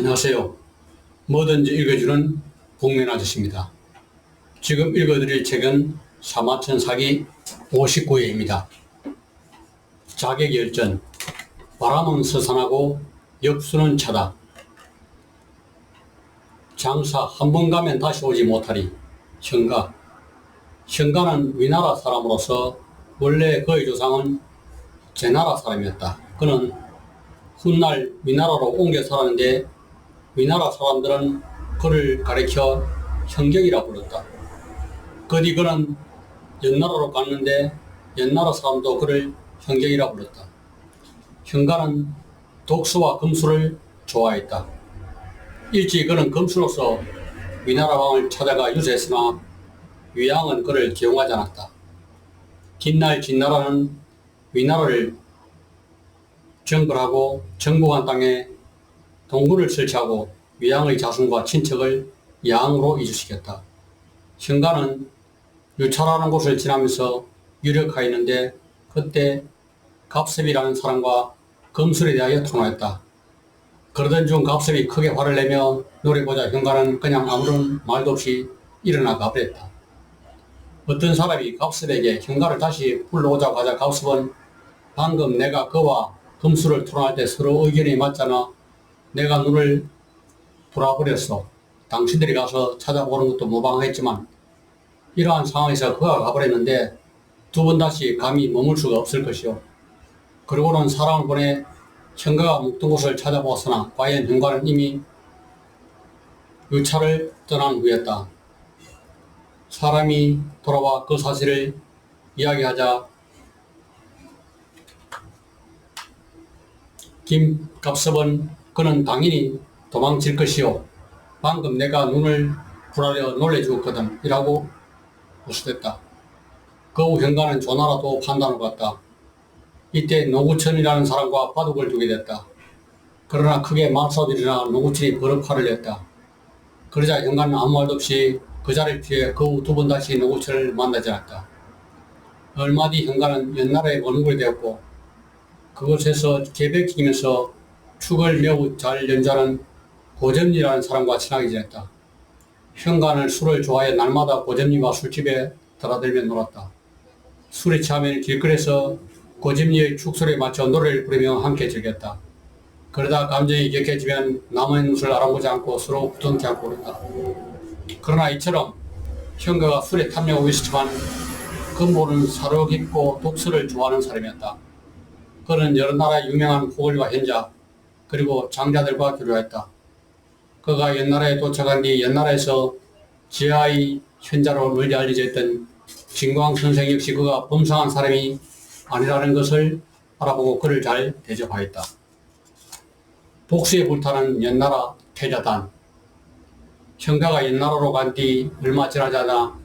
안녕하세요. 뭐든지 읽어주는 복면 아저씨입니다. 지금 읽어드릴 책은 사마천 사기 59회입니다. 자객열전, 바람은 서산하고 역수는 차다. 장사 한 번 가면 다시 오지 못하리. 현가. 현가는 위나라 사람으로서 원래 그의 조상은 제나라 사람이었다. 그는 훗날 위나라로 옮겨 살았는데 위나라 사람들은 그를 가리켜 현경이라 불렀다. 그 뒤 그는 연나라로 갔는데 연나라 사람도 그를 현경이라 불렀다. 현가는 독수와 금수를 좋아했다. 일찍 그는 금수로서 위나라 왕을 찾아가 유세했으나 위왕은 그를 기용하지 않았다. 훗날 진나라는 위나라를 정벌하고 정복한 땅에 동굴을 설치하고 위왕의 자손과 친척을 양으로 이주시켰다. 현가는 유차라는 곳을 지나면서 유력하였는데 그때 갑섭이라는 사람과 금술에 대하여 통화했다. 그러던 중 갑섭이 크게 화를 내며 노려보자 현가는 그냥 아무런 말도 없이 일어나 가버렸다. 어떤 사람이 갑섭에게 현가를 다시 불러오자고 하자 갑섭은 방금 내가 그와 금술을 토론할 때 서로 의견이 맞잖아. 내가 눈을 돌아버렸어. 당신들이 가서 찾아보는 것도 무방하겠지만 이러한 상황에서 그가 가버렸는데 두 번 다시 감히 머물 수가 없을 것이요. 그러고는 사람을 보내 현가가 묵던 곳을 찾아보았으나 과연 현가는 이미 유차를 떠난 후였다. 사람이 돌아와 그 사실을 이야기하자 김갑섭은 그는 당연히 도망칠 것이요. 방금 내가 눈을 부라려 놀래주었거든. 이라고 호소했다. 그 후 현가는 조나라도 판단을 받았다. 이때 노구천이라는 사람과 바둑을 두게 됐다. 그러나 크게 말싸움이 일어나 노구천이 버럭 화를 냈다. 그러자 현가는 아무 말도 없이 그 자리를 피해 그 후 두 번 다시 노구천을 만나지 않았다. 얼마 뒤 현가는 연나라에 원국이 되었고 그곳에서 개백이면서 축을 매우 잘 연주하는 고점리라는 사람과 친하게 지냈다. 현가는 술을 좋아해 날마다 고점리와 술집에 드나들며 놀았다. 술에 취하면 길거리에서 고점리의 축소리에 맞춰 노래를 부르며 함께 즐겼다. 그러다 감정이 격해지면 남의 눈을 알아보지 않고 서로 부둥켜 안고 울었다. 그러나 이처럼 현가가 술에 탐내고 있었지만 근본은 사려 깊고 독서를 좋아하는 사람이었다. 그는 여러 나라의 유명한 호걸과 현자 그리고 장자들과 교류했다. 그가 연나라에 도착한 뒤 연나라에서 지하의 현자로 널리 알려져 있던 진광 선생 역시 그가 범상한 사람이 아니라는 것을 알아보고 그를 잘 대접하였다. 복수에 불타는 연나라 태자단. 현가가 연나라로 간 뒤 얼마 지나지 않아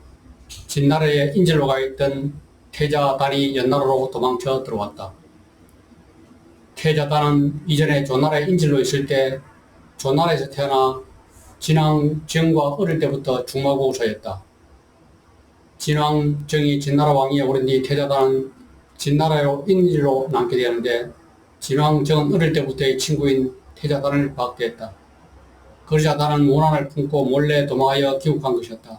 진나라에 인질로 가 있던 태자단이 연나라로 도망쳐 들어왔다. 태자단은 이전에 조나라에 인질로 있을 때 조나라에서 태어나 진왕정과 어릴 때부터 중마고사였다. 진왕정이 진나라 왕위에 오른 뒤 태자단은 진나라로 인질로 남게 되었는데 진왕정은 어릴 때부터의 친구인 태자단을 박대했다. 그러자 단은 원한을 품고 몰래 도망하여 귀국한 것이었다.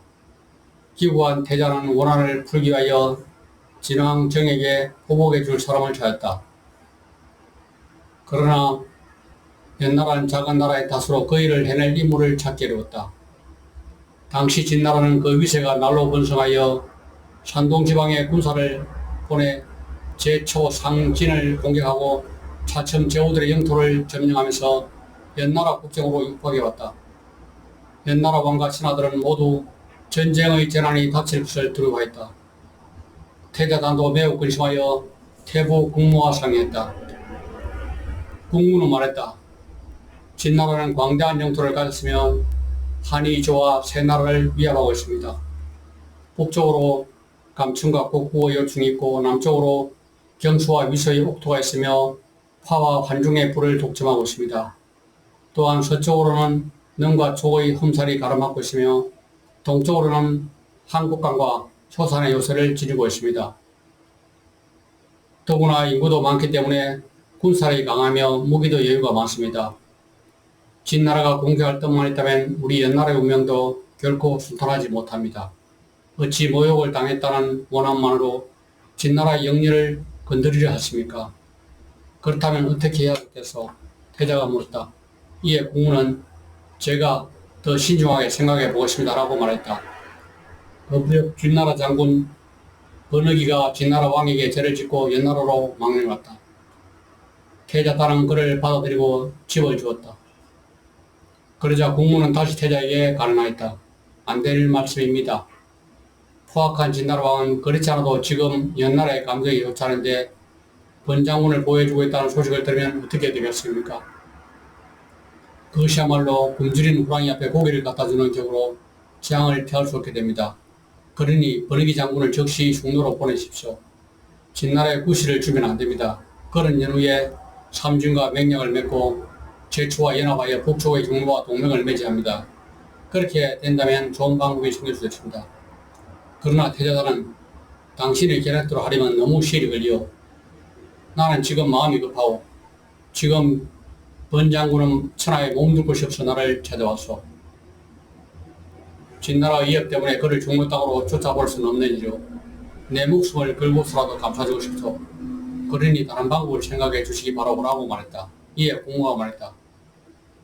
귀국한 태자는 원한을 풀기 위하여 진왕정에게 보복해 줄 사람을 찾았다. 그러나 연나라는 작은 나라의 탓으로 그 일을 해낼 인물을 찾기 어려웠다. 당시 진나라는 그 위세가 날로 번성하여 산동지방에 군사를 보내 제초상진을 공격하고 차츰 제후들의 영토를 점령하면서 연나라 국정으로 육박해왔다. 연나라 왕과 신하들은 모두 전쟁의 재난이 닥칠 것을 두려워했다. 태자단도 매우 근심하여 태부 국무와 상의했다. 국무는 말했다. 진나라는 광대한 영토를 가졌으며 한이 조와 새 나라를 위협하고 있습니다. 북쪽으로 감춘과 곡구의 요충이 있고 남쪽으로 경수와 위서의 옥토가 있으며 화와 환중의 불을 독점하고 있습니다. 또한 서쪽으로는 능과 촉의 험살이 가로막고 있으며 동쪽으로는 한국강과 효산의 요새를 지니고 있습니다. 더구나 인구도 많기 때문에 군사력이 강하며 무기도 여유가 많습니다. 진나라가 공격할 뜻만 있다면 우리 연나라의 운명도 결코 순탄하지 못합니다. 어찌 모욕을 당했다는 원한만으로 진나라의 영리를 건드리려 하십니까? 그렇다면 어떻게 해야겠소? 태자가 물었다. 이에 공문은 제가 더 신중하게 생각해 보겠습니다 라고 말했다. 무렵 진나라 장군 번역이가 진나라 왕에게 죄를 짓고 연나라로 망명했다. 태자 딸은 그를 받아들이고 집을 주었다. 그러자 공문은 다시 태자에게 가르나했다. 안 될 말씀입니다. 포악한 진나라 왕은 그렇지 않아도 지금 연나라의 감정이 좋다는데 번장군을 보호해주고 있다는 소식을 들으면 어떻게 되겠습니까? 그것이야말로 굶주린 호랑이 앞에 고기를 갖다주는 격으로 재앙을 피할 수 없게 됩니다. 그러니 번역이 장군을 즉시 흉노로 보내십시오. 진나라의 구실을 주면 안 됩니다. 그런 연후에 삼중과 맹약을 맺고 제추와 연합하여 북쪽의 경로와 동맹을 맺어야 합니다. 그렇게 된다면 좋은 방법이 생길 수 있습니다. 그러나 태자단은 당신의 계략대로 하려면 너무 시일이 걸려. 나는 지금 마음이 급하오. 지금 번장군은 천하에 몸둘 곳이 없어 나를 찾아왔소. 진나라 위협 때문에 그를 중무 땅으로 쫓아볼 수는 없는 일이오. 내 목숨을 걸고서라도 감싸주고 싶소. 그러니 다른 방법을 생각해 주시기 바라오라고 말했다. 이에 공무가 말했다.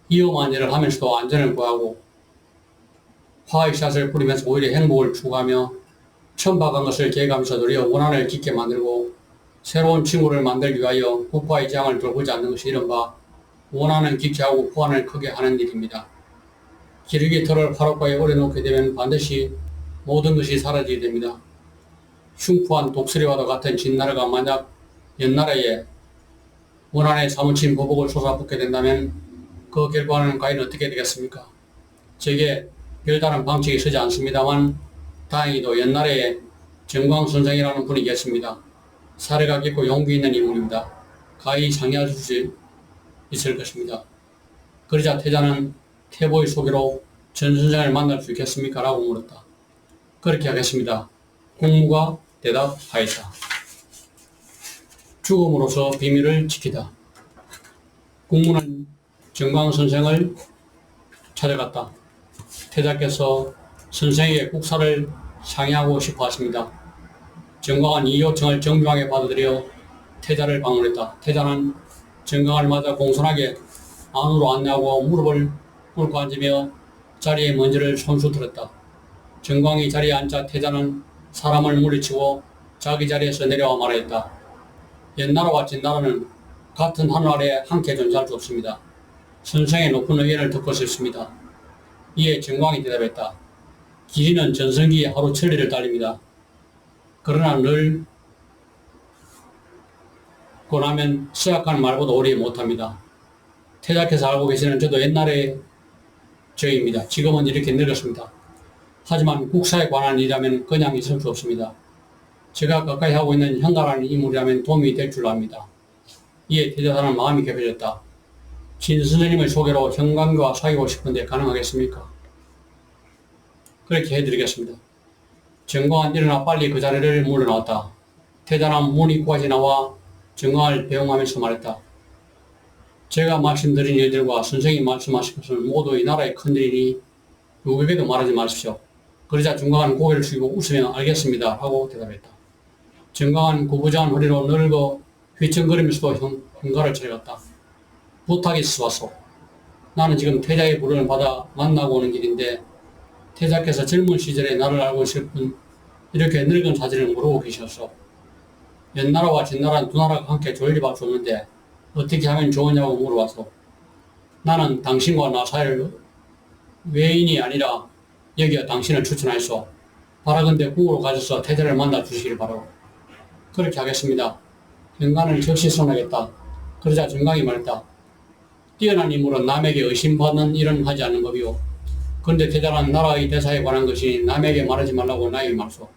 위험한 일을 하면서도 안전을 구하고 화이샷을 부리면서 오히려 행복을 추구하며 천박한 것을 계획하면서 도리어 원한을 깊게 만들고 새로운 친구를 만들기 위하여 국가의 재앙을 돌보지 않는 것이 이른바 원한은 깊게 하고 후한을 크게 하는 일입니다. 기러기 털을 화롯가에 오려놓게 되면 반드시 모든 것이 사라지게 됩니다. 흉포한 독수리와도 같은 진나라가 만약 연나라에 원한에 사무친 보복을 솟아붓게 된다면 그 결과는 과연 어떻게 되겠습니까? 제게 별다른 방책이 서지 않습니다만 다행히도 연나라에 정광선생이라는 분이 계십니다. 사례가 깊고 용기 있는 인물입니다. 가히 상의할 수 있을 것입니다. 그러자 태자는 태보의 소개로 전선생을 만날 수 있겠습니까? 라고 물었다. 그렇게 하겠습니다. 공무가 대답하였다. 죽음으로써 비밀을 지키다. 공무는 정광선생을 찾아갔다. 태자께서 선생에게 국사를 상의하고 싶어 하십니다. 정광은 이 요청을 정중하게 받아들여 태자를 방문했다. 태자는 정광을 맞아 공손하게 안으로 안내하고 무릎을 꿇고 앉으며 자리에 먼지를 손수 들었다. 정광이 자리에 앉자 태자는 사람을 물리치고 자기 자리에서 내려와 말했다. 연나라와 진나라는 같은 하늘 아래 함께 존재할 수 없습니다. 선생의 높은 의견을 듣고 싶습니다. 이에 정광이 대답했다. 길이는 전성기에 하루 천리를 달립니다. 그러나 늘 고나면 수약한 말보다 오래 못합니다. 태자께서 알고 계시는 저도 옛날에 저입니다. 지금은 이렇게 늙었습니다. 하지만 국사에 관한 일이라면 그냥 있을 수 없습니다. 제가 가까이 하고 있는 현가라는 인물이라면 도움이 될 줄 압니다. 이에 태자단은 마음이 깊어졌다. 진 선생님의 소개로 현관과 사귀고 싶은데 가능하겠습니까? 그렇게 해드리겠습니다. 정광은 일어나 빨리 그 자리를 물러나왔다. 태자는 문 입구까지 나와 정광을 배웅하면서 말했다. 제가 말씀드린 일들과 선생이 말씀하신 것은 모두 이 나라의 큰일이니 누구에게도 말하지 마십시오. 그러자 정광은 고개를 숙이고 웃으며 알겠습니다 하고 대답했다. 정광은 구부정한 허리로 늙어 휘청거리면서도 현가를 찾아갔다. 부탁이 있어 왔소. 나는 지금 태자의 부름을 받아 만나고 오는 길인데 태자께서 젊은 시절에 나를 알고 있을 뿐 이렇게 늙은 사진을 모르고 계셨소. 연나라와 진나라는 두 나라가 함께 조율할 수 없는데 어떻게 하면 좋으냐고 물어봤소. 나는 당신과 나 사이를 외인이 아니라 여기에 당신을 추천하였소. 바라건대 궁으로 가셔서 태자를 만나 주시길 바라고. 그렇게 하겠습니다. 현관을 즉시 선하겠다. 그러자 정광이 말했다. 뛰어난 인물은 남에게 의심받는 일은 하지 않는 법이오. 그런데 태자는 나라의 대사에 관한 것이 남에게 말하지 말라고 나에게 말소.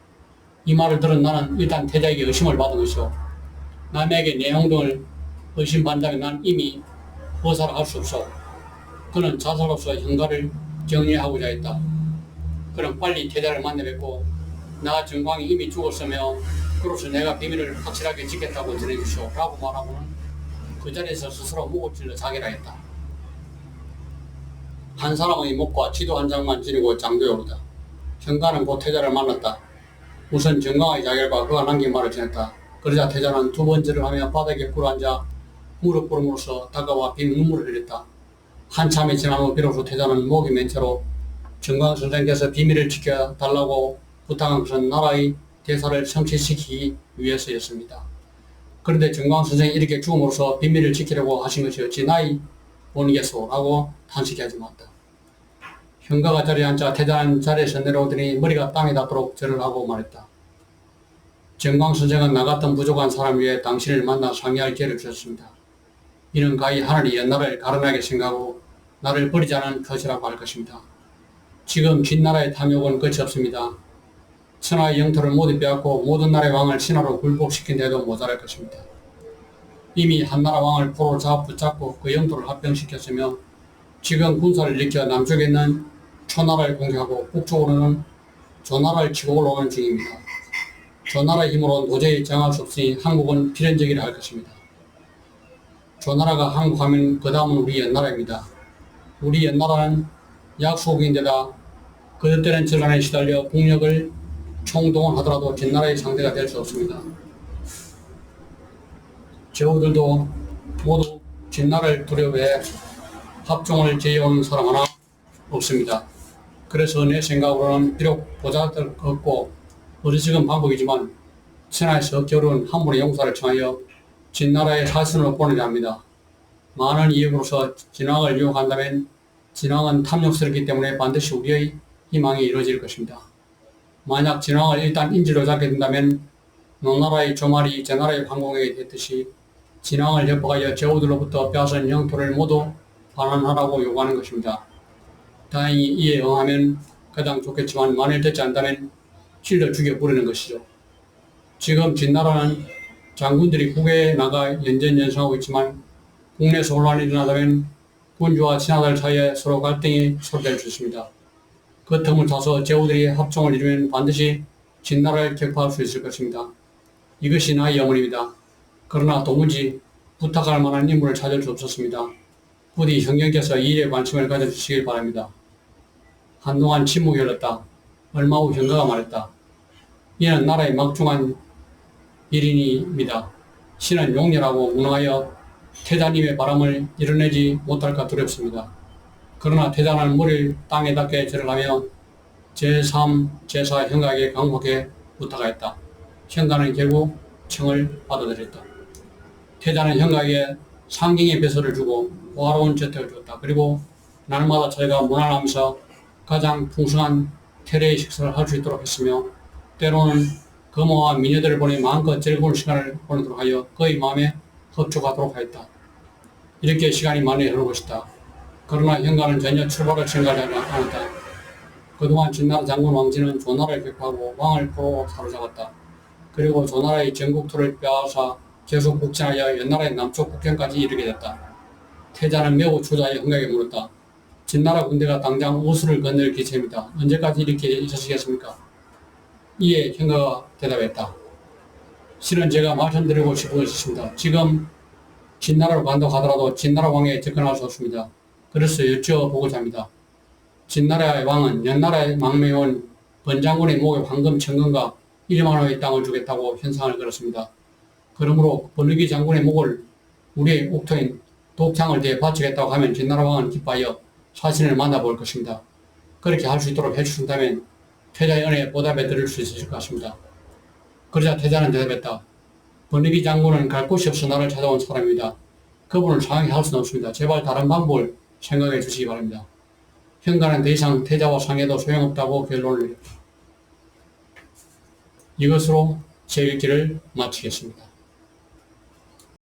이 말을 들은 나는 일단 태자에게 의심을 받은 것이오. 남에게 내용 등을 의심받는다면 난 이미 허사를 할 수 없어. 그는 자사로서 현가를 정리하고자 했다. 그는 빨리 태자를 만나 뵙고 나 정광이 이미 죽었으며 그로서 내가 비밀을 확실하게 지켰다고 전해주시오 라고 말하고는 그 자리에서 스스로 목을 찔러 자기라 했다. 한 사람의 목과 지도 한 장만 지니고 장도에 오르다. 현가는 곧 태자를 만났다. 우선 정강의 자결과 그가 남긴 말을 전했다. 그러자 태자는 두 번 절을 하며 바닥에 꿇어앉아 무릎 꿇음으로써 다가와 빈 눈물을 흘렸다. 한참이 지난 후 비로소 태자는 목이 맨 채로 정강 선생께서 비밀을 지켜달라고 부탁한 것은 나라의 대사를 성취시키기 위해서였습니다. 그런데 정강 선생이 이렇게 죽음으로써 비밀을 지키려고 하신 것이 어찌 나의 본이겠소? 라고 탄식하지 말았다. 현가가 자리에 앉아 태자는 자리에서 내려오더니 머리가 땅에 닿도록 절을 하고 말했다. 정강 선생은 나 같은 부족한 사람 위해 당신을 만나 상의할 기회를 주셨습니다. 이는 가히 하늘이 옛날을 가련하게 생각하고 나를 버리지 않은 것이라고 할 것입니다. 지금 진나라의 탐욕은 끝이 없습니다. 천하의 영토를 모두 빼앗고 모든 나라의 왕을 신하로 굴복시킨 데도 모자랄 것입니다. 이미 한나라 왕을 포로 붙잡고 그 영토를 합병시켰으며 지금 군사를 일으켜 남쪽에 있는 초나라를 공격하고 북쪽으로는 조나라를 치고 올라오는 중입니다. 조나라의 힘으로는 도저히 정할 수 없으니 한국은 필연적이라 할 것입니다. 조나라가 한국하면 그 다음은 우리 옛나라입니다. 우리 옛나라는 약소국인데다 그들 때는 질환에 시달려 국력을 총동원하더라도 진나라의 상대가 될 수 없습니다. 제후들도 모두 진나라를 두려워해 합종을 제의하는 사람 하나 없습니다. 그래서 내 생각으로는 비록 보잘것 없고 어리석은 방법이지만 천하에서 겨루은 한 분의 용사를 청하여 진나라의 사신으로 보내려 합니다. 많은 이익으로서 진왕을 유혹한다면 진왕은 탐욕스럽기 때문에 반드시 우리의 희망이 이루어질 것입니다. 만약 진왕을 일단 인질로 잡게 된다면 노나라의 조말이 제나라의 황공에게 됐듯이 진왕을 협박하여 제후들로부터 빼앗은 영토를 모두 반환하라고 요구하는 것입니다. 다행히 이에 응하면 가장 좋겠지만 만일 되지 않다면 찔러 죽여버리는 것이죠. 지금 진나라는 장군들이 국외에 나가 연전연승하고 있지만 국내에서 혼란이 일어나다면 군주와 신하들 사이에 서로 갈등이 소로될 수 있습니다. 그 틈을 타서 제후들이 합종을 이루면 반드시 진나라를 격파할 수 있을 것입니다. 이것이 나의 염원입니다. 그러나 도무지 부탁할 만한 인물을 찾을 수 없었습니다. 부디 형님께서 이 일에 관심을 가져주시길 바랍니다. 한동안 침묵이 흘렀다. 얼마 후 현가가 말했다. 이는 나라의 막중한 일인입니다. 신은 용렬하고 무능하여 태자님의 바람을 이뤄내지 못할까 두렵습니다. 그러나 태자는 머리를 땅에 닿게 절을 하며 제3, 제4 현가에게 강하게 부탁하였다. 현가는 결국 청을 받아들였다. 태자는 현가에게 상경의 배설을 주고 호화로운 저택을 주었다. 그리고 날마다 저희가 문안하면서 가장 풍성한 태례의 식사를 할 수 있도록 했으며 때로는 거모와 미녀들을 보내 마음껏 즐거운 시간을 보내도록 하여 그의 마음에 흡족하도록 하였다. 이렇게 시간이 많이 흐르고 있다. 그러나 현가는 전혀 출발을 생각하지 않았다. 그동안 진나라 장군 왕진은 조나라를 격파하고 왕을 포로로 사로잡았다. 그리고 조나라의 전국토를 빼앗아 계속 북진하여 옛나라의 남쪽 국경까지 이르게 됐다. 태자는 매우 초조하여 현가에게 물었다. 진나라 군대가 당장 우수를 건널 기세입니다. 언제까지 이렇게 있으시겠습니까? 이에 현가가 대답했다. 실은 제가 말씀드리고 싶은 것이 있습니다. 지금 진나라로 간다고 하더라도 진나라 왕에 접근할 수 없습니다. 그래서 여쭤보고자 합니다. 진나라의 왕은 옛나라에 망명해온 번장군의 목에 황금 천금과 1만 원의 땅을 주겠다고 현상을 걸었습니다. 그러므로 번르기 장군의 목을 우리의 옥토인 독창을 대해 바치겠다고 하면 진나라 왕은 기뻐하여 사신을 만나볼 것입니다. 그렇게 할 수 있도록 해주신다면 태자의 은혜에 보답해 드릴 수 있을 것 같습니다. 그러자 태자는 대답했다. 번르기 장군은 갈 곳이 없어 나를 찾아온 사람입니다. 그분을 상하게 할 수는 없습니다. 제발 다른 방법을 생각해 주시기 바랍니다. 현가는 더 이상 태자와 상해도 소용없다고 결론을 내렸다. 이것으로 제 읽기를 마치겠습니다.